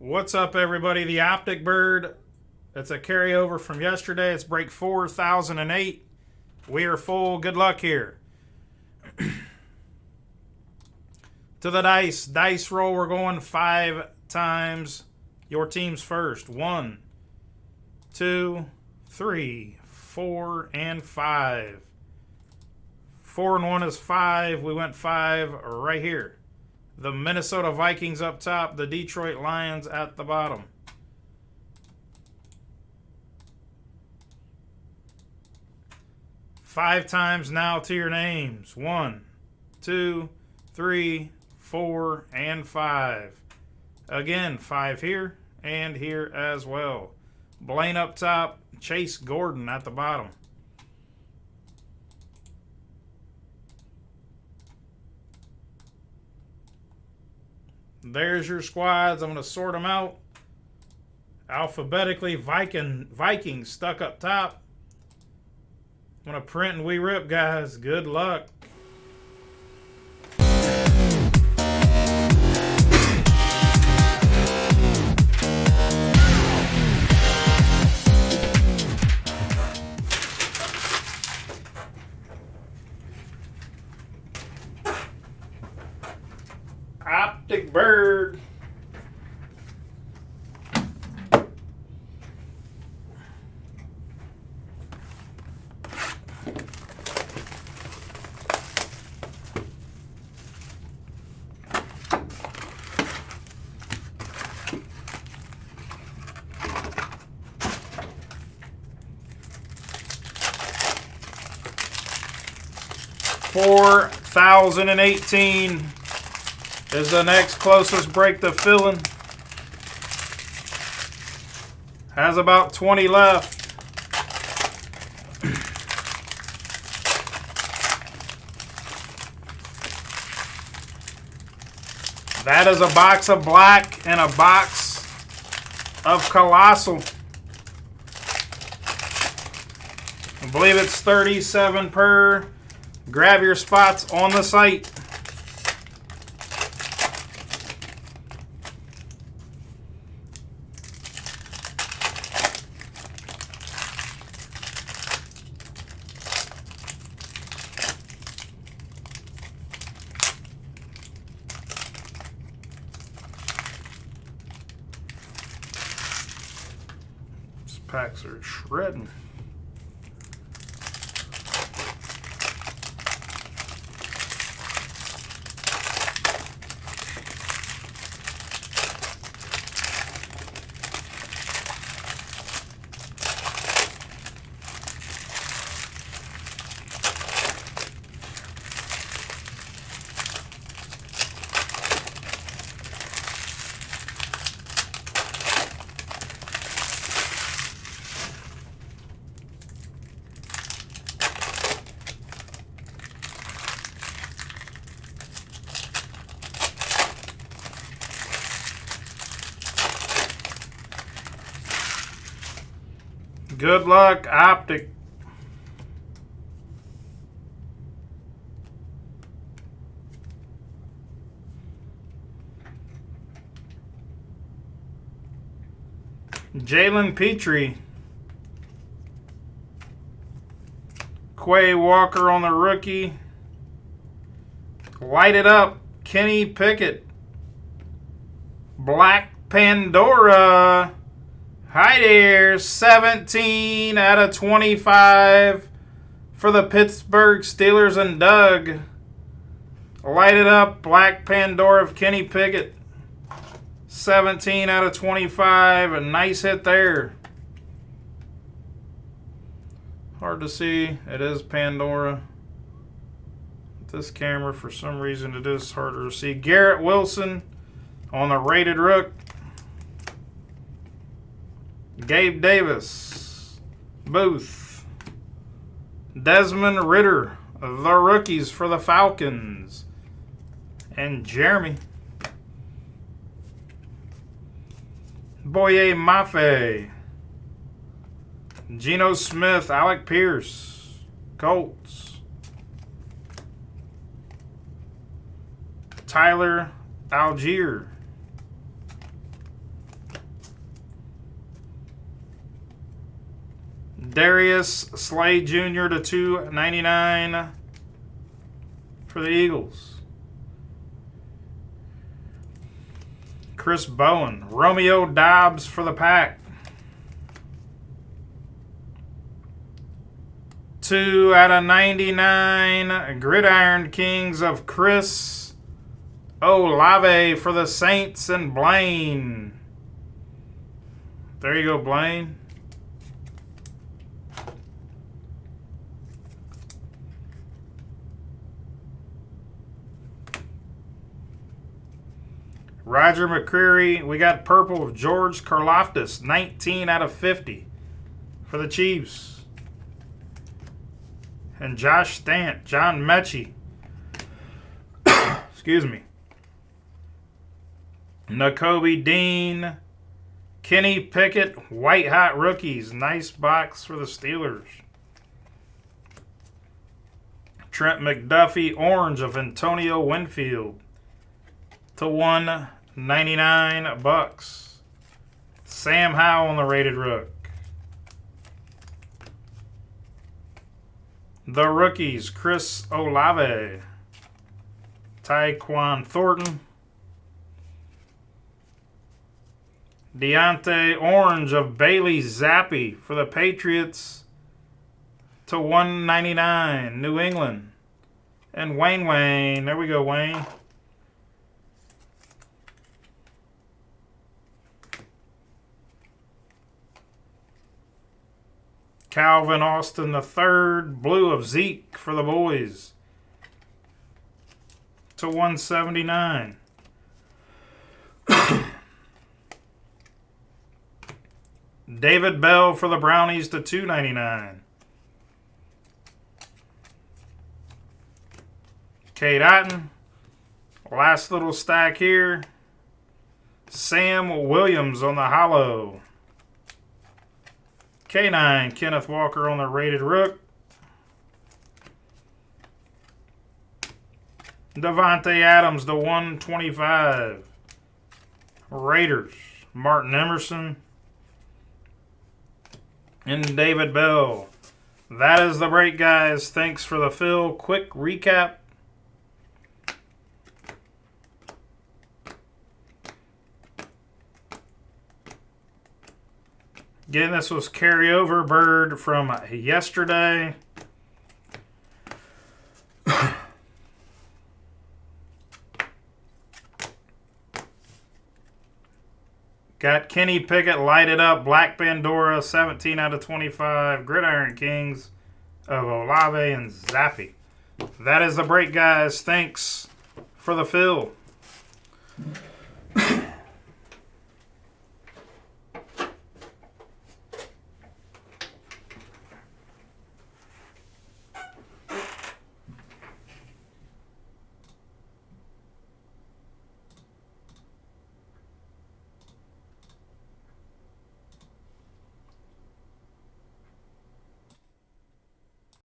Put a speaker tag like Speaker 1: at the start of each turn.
Speaker 1: What's up, everybody? The Optic Bird. It's a carryover from yesterday. It's break 4008. We are full. Good luck here. To the dice. Dice roll. We're going 5 times. Your team's first. 1, 2, 3, 4, and 5. 4 and 1 is 5. We went 5 right here. The Minnesota Vikings up top, the Detroit Lions at the bottom. Five times now to your names. 1, 2, 3, 4, and 5. Again, 5 here and here as well. Blaine up top, Chase Gordon at the bottom. There's your squads. I'm going to sort them out alphabetically. Vikings stuck up top. I'm going to print and we rip, guys. Good luck. Optic Bird. $4,018 is the next closest break to filling. Has about 20 left. That is a box of black and a box of Colossal. I believe it's 37 per. Grab your spots on the site. These packs are shredding. Good luck, Optic. Jalen Petrie. Quay Walker on the rookie. Light it up, Kenny Pickett. Black Pandora. Hi there, 17 out of 25 for the Pittsburgh Steelers and Doug. Light it up, Black Pandora of Kenny Pickett. 17 out of 25, a nice hit there. Hard to see, it is Pandora. This camera, for some reason, it is harder to see. Garrett Wilson on the rated rook. Gabe Davis, Booth, Desmond Ritter, the rookies for the Falcons, and Jeremy. Boye Mafe, Geno Smith, Alec Pierce, Colts, Tyler Algier, Darius Slade Jr. to 299 for the Eagles. Chris Bowen. Romeo Dobbs for the Pack. 2/99 Gridiron Kings of Chris Olave for the Saints and Blaine. There you go, Blaine. Roger McCreary. We got purple of George Karlaftis. 19/50 for the Chiefs. And Josh Stant, John Mechie. Excuse me. Nakobe Dean, Kenny Pickett, White Hot Rookies. Nice box for the Steelers. Trent McDuffie, orange of Antonio Winfield to 199 bucks. Sam Howell on the rated rook. The rookies, Chris Olave, Tyquan Thornton, Deontay Orange of Bailey Zappi for the Patriots to 199, New England. And Wayne. There we go, Wayne. Calvin Austin III, blue of Zeke for the boys to 179. David Bell for the Brownies to 299. Kate Otten, last little stack here. Sam Williams on the hollow. K9, Kenneth Walker on the rated rook. Devontae Adams to 125. Raiders, Martin Emerson. And David Bell. That is the break, guys. Thanks for the fill. Quick recap. Again, this was carryover bird from yesterday. Got Kenny Pickett lighted up, Black Pandora, 17/25, Gridiron Kings of Olave and Zappi. That is the break, guys. Thanks for the fill.